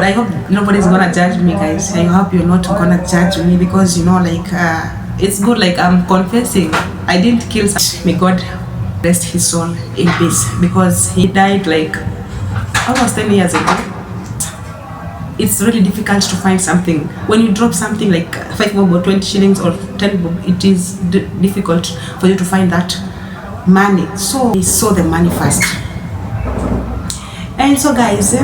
But I hope nobody's gonna judge me, guys. I hope you're not gonna judge me because it's good. Like, I'm confessing, I didn't kill. May God rest his soul in peace because he died like almost 10 years ago. It's really difficult to find something. When you drop something like 5 bob or 20 shillings or 10 bob, it is difficult for you to find that money. So I saw the money first. And so, guys,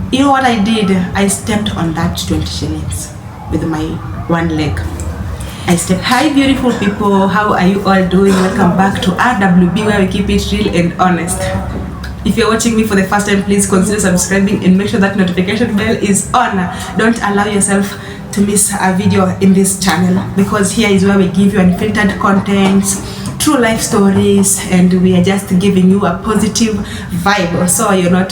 you know what I did? I stepped on that 20 shillings with my one leg. I stepped. Hi, beautiful people. How are you all doing? Welcome back to RWB, where we keep it real and honest. If you're watching me for the first time, please consider subscribing and make sure that notification bell is on. Don't allow yourself to miss a video in this channel because here is where we give you unfiltered content, true life stories, and we are just giving you a positive vibe, so you'll not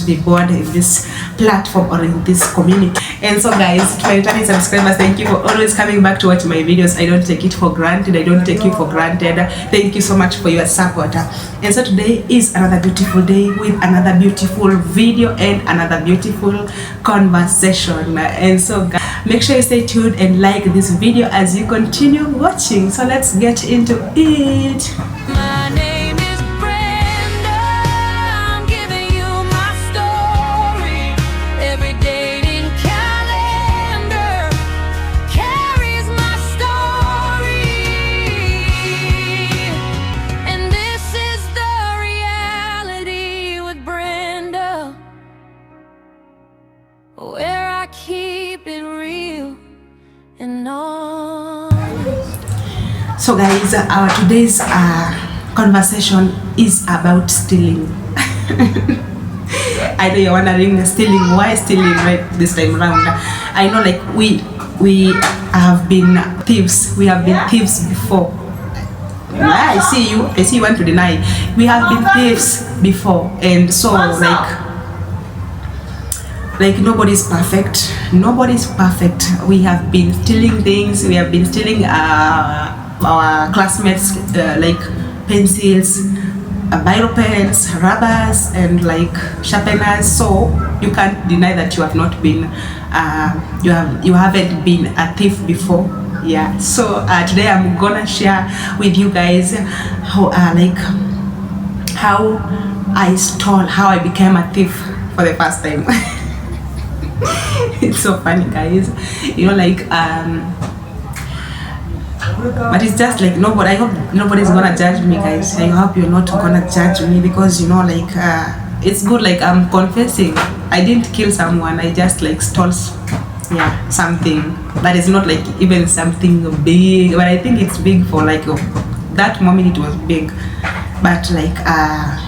be bored in this platform or in this community. And so, guys, to my returning subscribers, thank you for always coming back to watch my videos. I don't take it for granted. I don't take you for granted. Thank you so much for your support. And so today is another beautiful day with another beautiful video and another beautiful conversation. And so, guys, make sure you stay tuned and like this video as you continue watching. So let's get into it. My name is Brenda. I'm giving you my story. Every dating calendar carries my story. And this is the reality with Brenda, where I keep it real and honest. So, guys, our today's conversation is about stealing. I know you're wondering, stealing, why stealing right this time around? I know, like, we have been thieves. We have been thieves before. I see you want to deny. We have been thieves before, and so like nobody's perfect. Nobody's perfect. We have been stealing things. We have been stealing our classmates like pencils, biro pens, rubbers, and like sharpeners. So you can't deny that you have not been you haven't been a thief before. Yeah. So today I'm gonna share with you guys how how I became a thief for the first time. It's so funny, guys. But it's just like nobody. I hope nobody's gonna judge me, guys. I hope you're not gonna judge me because it's good. Like, I'm confessing, I didn't kill someone. I just like stole, something that is not like even something big. But I think it's big for like that moment. It was big, but like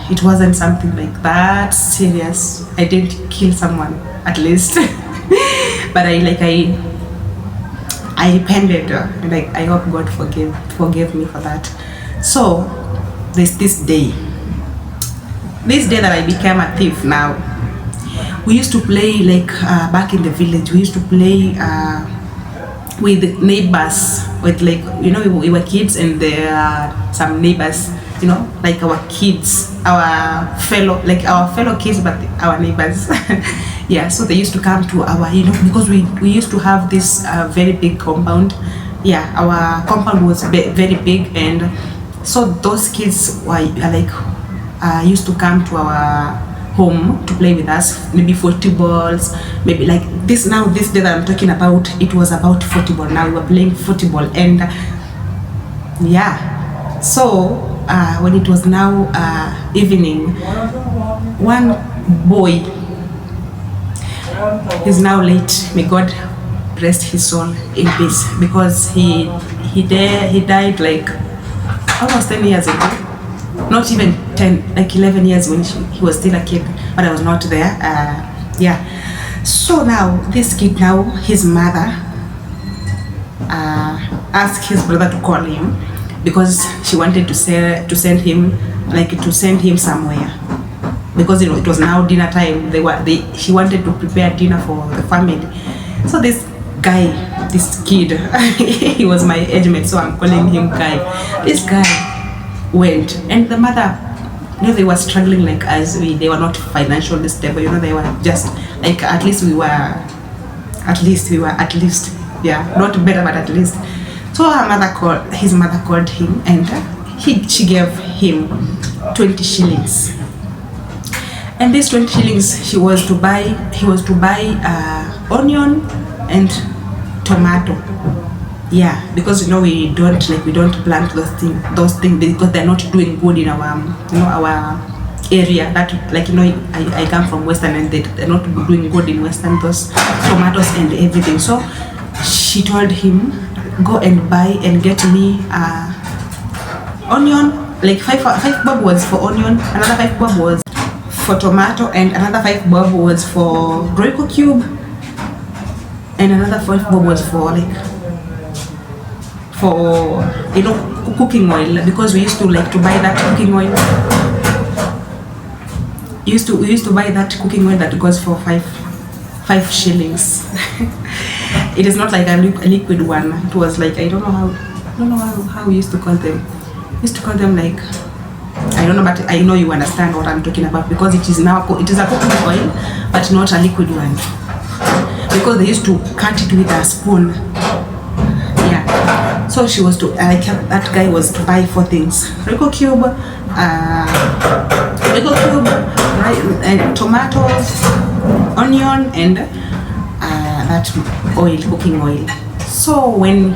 it wasn't something like that serious. I didn't kill someone, at least. But I repented, and I hope God forgive me for that. So this day that I became a thief. Now, we used to play like back in the village. We used to play with neighbors, with we were kids, and there are some neighbors, like our kids, our fellow kids, but our neighbors. Yeah, so they used to come to our, because we used to have this very big compound. Yeah, our compound was very big, and so those kids were used to come to our home to play with us, maybe footballs, maybe like this. Now, this day that I'm talking about, it was about football. Now we were playing football, and yeah, so when it was now evening, one boy is now late. May God rest his soul in peace because he died like almost 10 years ago. Not even 10, like 11 years when he was still a kid, but I was not there. Yeah. So now this kid, now his mother asked his brother to call him because she wanted to send him somewhere. Because it was now dinner time. She wanted to prepare dinner for the family. So this kid, he was my age mate, so I'm calling him Guy. This guy went, and the mother you know, they were struggling like as we, they were not financially stable, you know, they were just like, at least, yeah, not better, but at least. So his mother called him, and she gave him 20 shillings. And these 20 shillings, he was to buy onion and tomato. Yeah, because you know, we don't plant those things because they're not doing good in our our area. That, like, you know, I come from Western, and they're not doing good in Western, those tomatoes and everything. So she told him, go and buy and get me onion, like 5 bob was for onion, another 5 bob was for tomato, and another 5 bob was for Royco cube, and another 5 bob was for you know, cooking oil, because we used to like to buy that cooking oil. We used to buy that cooking oil that goes for 5 shillings. It is not like a liquid one. It was like, I don't know how we used to call them. We used to call them like, I don't know, but I know you understand what I'm talking about, because it is a cooking oil, but not a liquid one, because they used to cut it with a spoon. Yeah. So she was to that guy was to buy 4 things: Royco cube, right, and tomatoes, onion, and that oil, cooking oil. So when,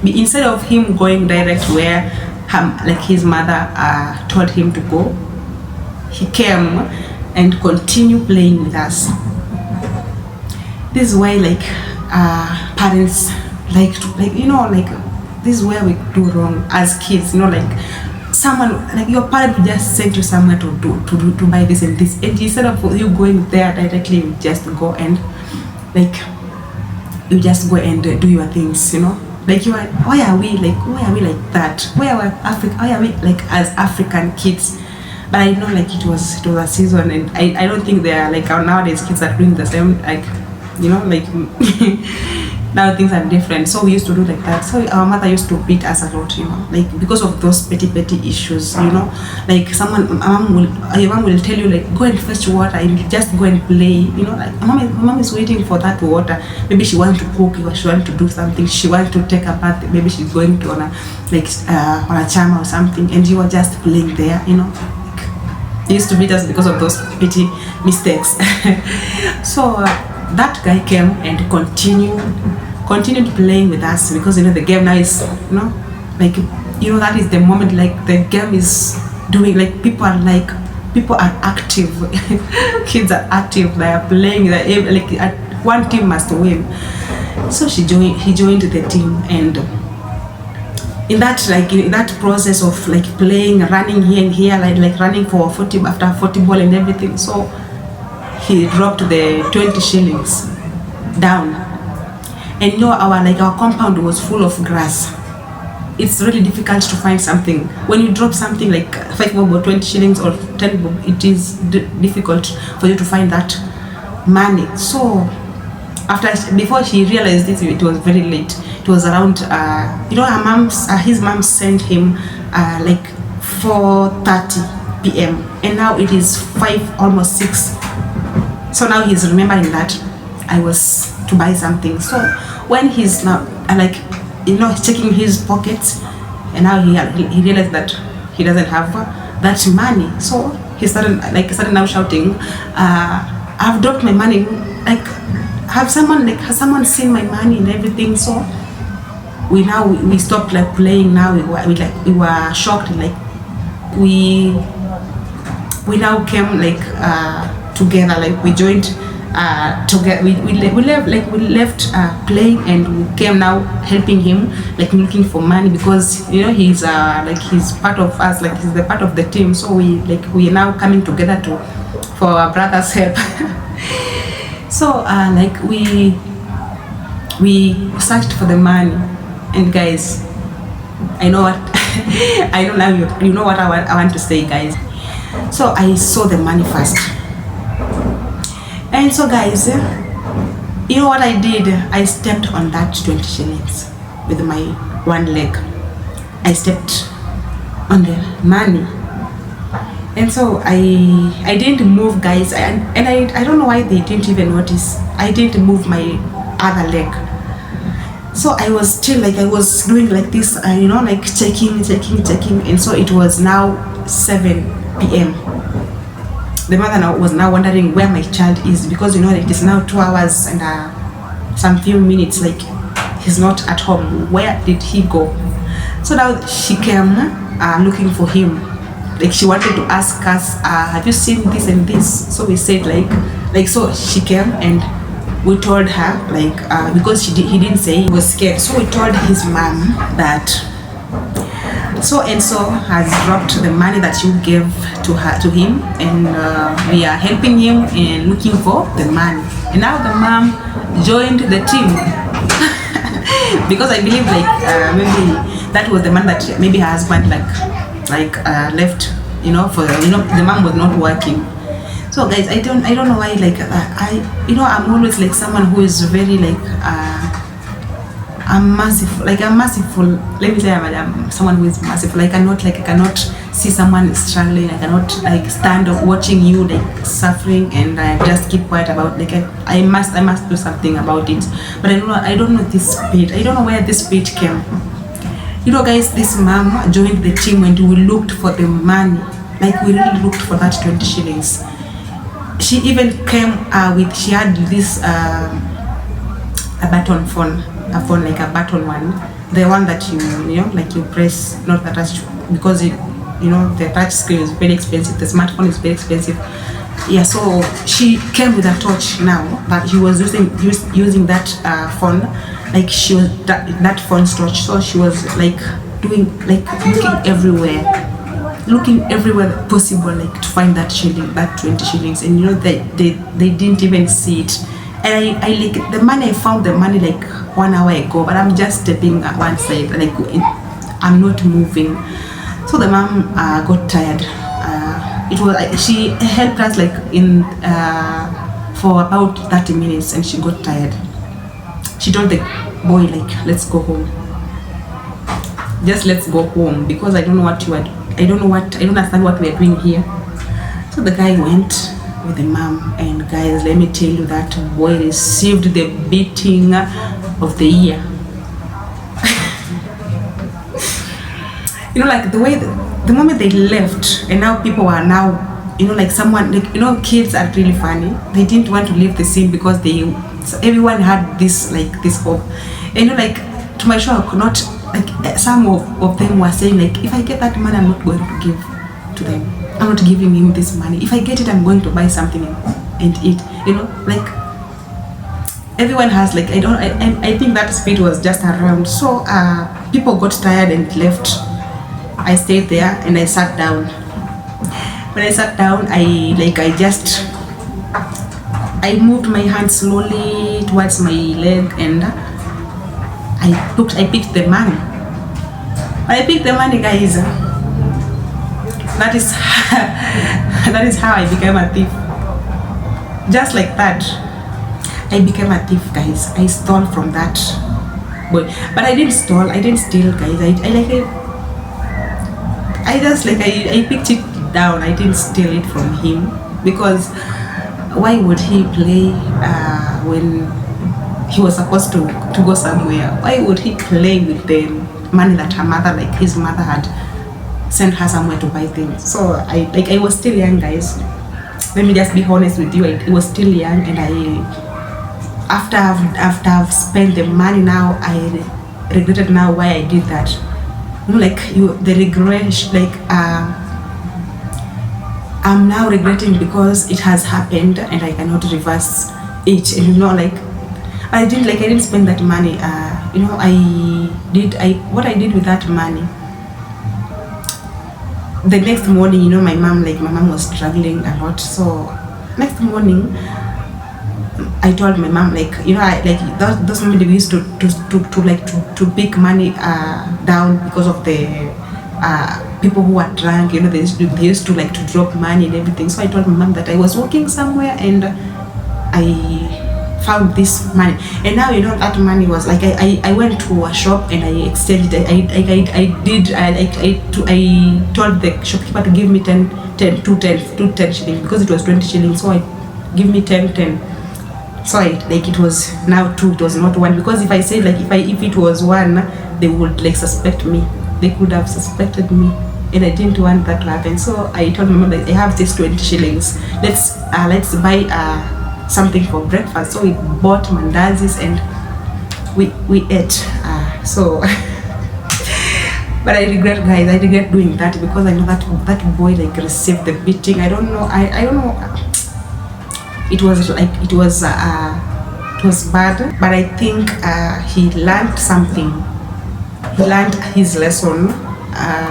instead of him going direct where like his mother told him to go, he came and continued playing with us. This is why, like, parents like you know, like, this is where we do wrong as kids, you know, like someone, like your parent will just send you somewhere to buy this and this, and instead of you going there directly, you just go and like do your things, you know. Like, why are we like that? Why are we like as African kids? But I know, like, it was a season, and I don't think they are like nowadays kids are doing the same, like, you know, like now things are different. So we used to do like that. So our mother used to beat us a lot, you know, like because of those petty issues, you know. Like your mom will tell you, like, go and fetch water and just go and play, you know, like mom is waiting for that water. Maybe she wants to cook, or she wants to do something, she wants to take a bath, maybe she's going to on a chama or something, and you are just playing there, you know. They used to beat us because of those petty mistakes. So that guy came and continued playing with us, because, you know, the game now is, you know, like, you know, that is the moment, like, the game is doing, like, people are active. Kids are active, they are playing, like, one team must win. So he joined the team, and in that process of like playing, running here and here, like running for 40 after 40 ball and everything, so he dropped the 20 shillings down. And you know, our compound was full of grass. It's really difficult to find something. When you drop something like 5 bob or 20 shillings or 10 bob, it is difficult for you to find that money. So before she realized this, it was very late. It was around, you know, his mom sent him like 4:30 p.m. and now it is 5, almost 6. So now he's remembering that I was to buy something. So when he's now like, you know, checking his pockets, and now he realized that he doesn't have that money. So he started now shouting, I've dropped my money, like, has someone seen my money and everything? So we stopped like playing. Now we were shocked, like we now came like together, like we joined together. We left playing, and we came now helping him, like looking for money, because, you know, he's part of us, like he's the part of the team. So we are now coming together for our brother's help. So like we searched for the money, and guys, I know what I don't know, you know what I want to say, guys. So I saw the money first, and so, guys, you know what I did? I stepped on that 20 shillings with my one leg. I stepped on the money, And so I didn't move, guys, and I don't know why they didn't even notice. I didn't move my other leg. So I was still like, I was doing like this, you know, like checking. And so it was now 7 p.m. The mother now was now wondering where my child is, because, you know, it is now 2 hours and some few minutes, like he's not at home. Where did he go? So now she came looking for him. Like she wanted to ask us, have you seen this and this? So we said like so she came and we told her, like, because he didn't say, he was scared. So we told his mom that so and so has dropped the money that you gave to him, and we are helping him in looking for the money. And now the mom joined the team because I believe like maybe that was the money that maybe her husband left, you know, for, you know, the mom was not working. So guys, I don't know why, like I'm always like someone who is very like I'm merciful. Let me say I'm someone who is merciful. I cannot see someone struggling. I cannot like stand up watching you like suffering and I just keep quiet about, like, I must do something about it. But I don't know this spirit. I don't know where this spirit came. You know, guys, this mom joined the team and we looked for the money. Like, we really looked for that 20 shillings. She even came she had this a button phone, like a button one, the one that you know, like you press, not the touch, because it, you know, the touch screen is very expensive, the smartphone is very expensive. Yeah, so she came with a torch now, but she was using that phone, like she was that phone's torch. So she was like doing, like looking everywhere possible, like to find that shilling, that 20 shillings. And you know, they didn't even see it. And I like the money, I found the money like 1 hour ago, but I'm just stepping at one side, like I'm not moving. So the mom got tired. It was she helped us like in for about 30 minutes, and she got tired. She told the boy, like, let's go home. Just let's go home, because I don't know what you are. I don't understand what we are doing here. So the guy went with the mom, and guys, let me tell you, that boy received the beating of the year. You know, like the way the moment they left, and now people are now, you know, like someone, like, you know, kids are really funny. They didn't want to leave the scene because everyone had this hope. And you know, like, to my shock, not like some of them were saying, like, if I get that money, I'm not going to give to them. I'm not giving him this money. If I get it, I'm going to buy something and eat. You know, like everyone has, like, I think that spirit was just around. So people got tired and left. I stayed there and I sat down. When I sat down, I moved my hand slowly towards my leg, and I picked the money. I picked the money, guys. That is how I became a thief. Just like that, I became a thief, guys. I stole from that boy, but I didn't steal, guys. I picked it down. I didn't steal it from him, because why would he play when he was supposed to go somewhere? Why would he play with the money that his mother had sent her somewhere to buy things? So I was still young, guys. Let me just be honest with you. I was still young, and after I've spent the money now, I regretted now why I did that. You know, like the regret, like I'm now regretting because it has happened and I cannot reverse it. And you know, like I didn't spend that money. You know, what I did with that money. The next morning, you know, my mom was struggling a lot. So next morning, I told my mom, like, you know, those moments we used to pick money down because of the people who are drunk. You know, they used to like to drop money and everything. So I told my mom that I was walking somewhere and I found this money. And now, you know, that money was like, I went to a shop and I exchanged it. I told the shopkeeper to give me 210 shillings, because it was 20 shillings. So I give me 10. So it was now 2, it was not 1, because if I said like if it was 1, they would like suspect me. They could have suspected me, and I didn't want that to happen. So I told my mom that I have this 20 shillings. Let's buy something for breakfast. So we bought mandazis and we ate. So but I regret, guys. I regret doing that, because I know that boy like received the beating. I don't know. I don't know. It was bad, but I think he learned something. He learned his lesson.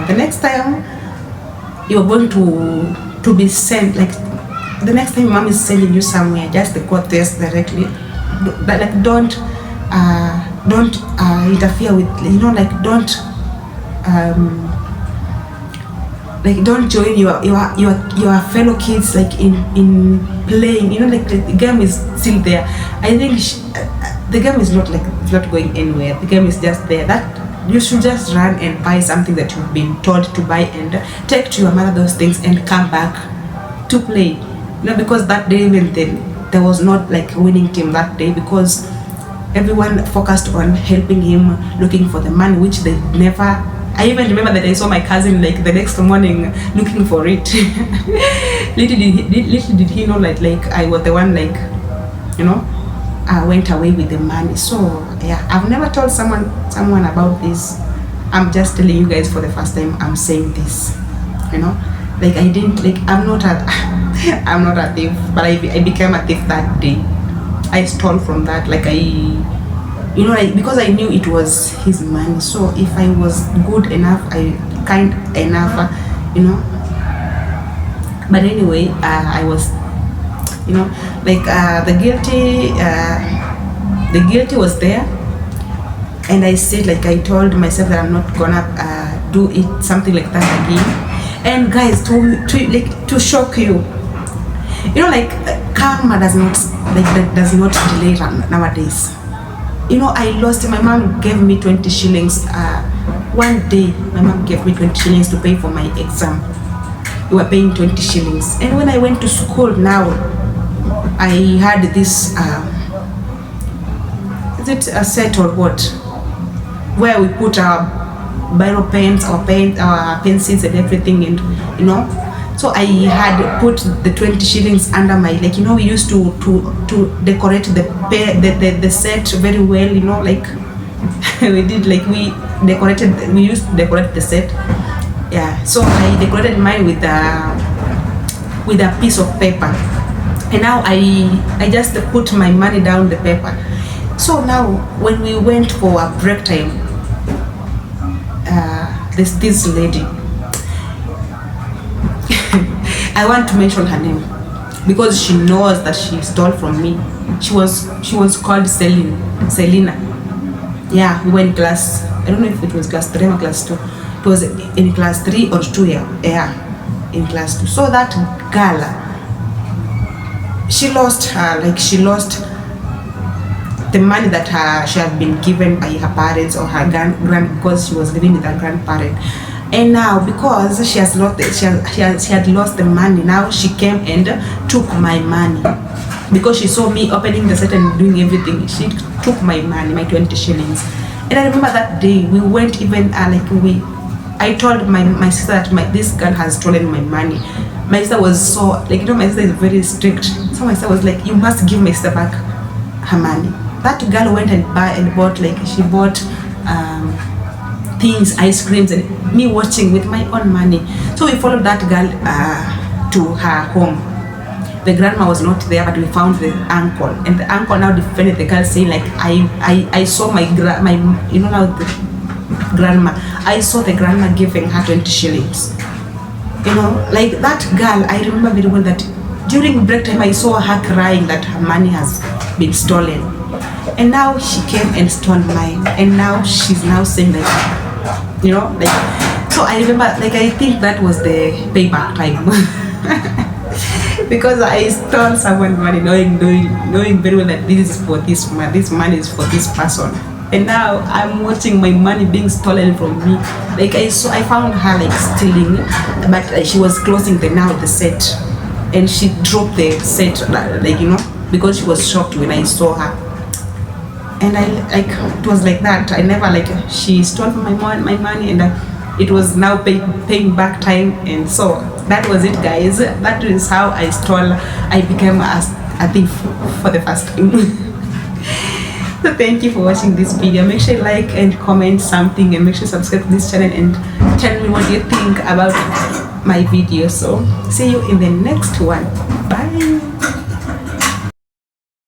The next time you're going to be sent, like the next time mom is sending you somewhere, just go there directly. Like don't interfere with, you know, like don't join your fellow kids like in playing, you know, like the game is still there. I think the game is not going anywhere. The game is just there. That you should just run and buy something that you've been told to buy and take to your mother those things and come back to play. You know, because that day even then there was not like a winning team that day, because everyone focused on helping him, looking for the money, which they never. I even remember that I saw my cousin like the next morning looking for it. little did he know like I was the one, like, you know, I went away with the money. So yeah, I've never told someone about this. I'm just telling you guys for the first time. I'm saying this, you know, like I didn't, like I'm not a thief, but I became a thief that day. I stole from that, like you know, because I knew it was his money. So if I was good enough, kind enough, you know. But anyway, I was, you know, like the guilty was there, and I said, like I told myself that I'm not gonna do it, something like that again. And guys, to shock you, you know, like karma does not delay nowadays. You know, I lost. My mom gave me 20 shillings. One day, my mom gave me 20 shillings to pay for my exam. We were paying 20 shillings. And when I went to school now, I had this, is it a set or what? Where we put our biro pens, our pencils and everything, and, you know. So I had put the 20 shillings under my, like, you know, we used to decorate the set very well, you know, like we used to decorate the set. Yeah, so I decorated mine with a piece of paper, and now I just put my money down the paper. So now when we went for a break time, this lady, I want to mention her name because she knows that she stole from me. She was called Selina. Yeah, we were in class, I don't know if it was class 3 or class 2. It was in class 3 or 2, yeah, in class 2. So that girl, she lost the money that she had been given by her parents or her grand, because she was living with her grandparent. And now, because she had lost the money, now she came and took my money. Because she saw me opening the set and doing everything, she took my money, my 20 shillings. And I remember that day, we went even, I told my sister that this girl has stolen my money. My sister was so, like, you know, my sister is very strict. So my sister was like, you must give my sister back her money. That girl went and bought, like, she bought things, ice creams, and me watching with my own money. So we followed that girl to her home. The grandma was not there, but we found the uncle, and the uncle now defended the girl, saying like, I saw my you know, now the grandma, I saw the grandma giving her 20 shillings. You know, like that girl, I remember very well that during break time I saw her crying that her money has been stolen, and now she came and stole mine, and now she's now saying like, you know, like, so I remember, like, I think that was the payback time. because I stole someone's money, knowing very well that this is for this money is for this person. And now I'm watching my money being stolen from me. Like I found her like stealing, but she was closing the set, and she dropped the set, like, you know, because she was shocked when I saw her. And I like, it was like that. I never like, she stole my money, and it was now paying back time. And so that was it, guys. That is how I became a thief for the first time. So thank you for watching this video. Make sure you like and comment something, and make sure you subscribe to this channel and tell me what you think about my video. So see you in the next one. Bye.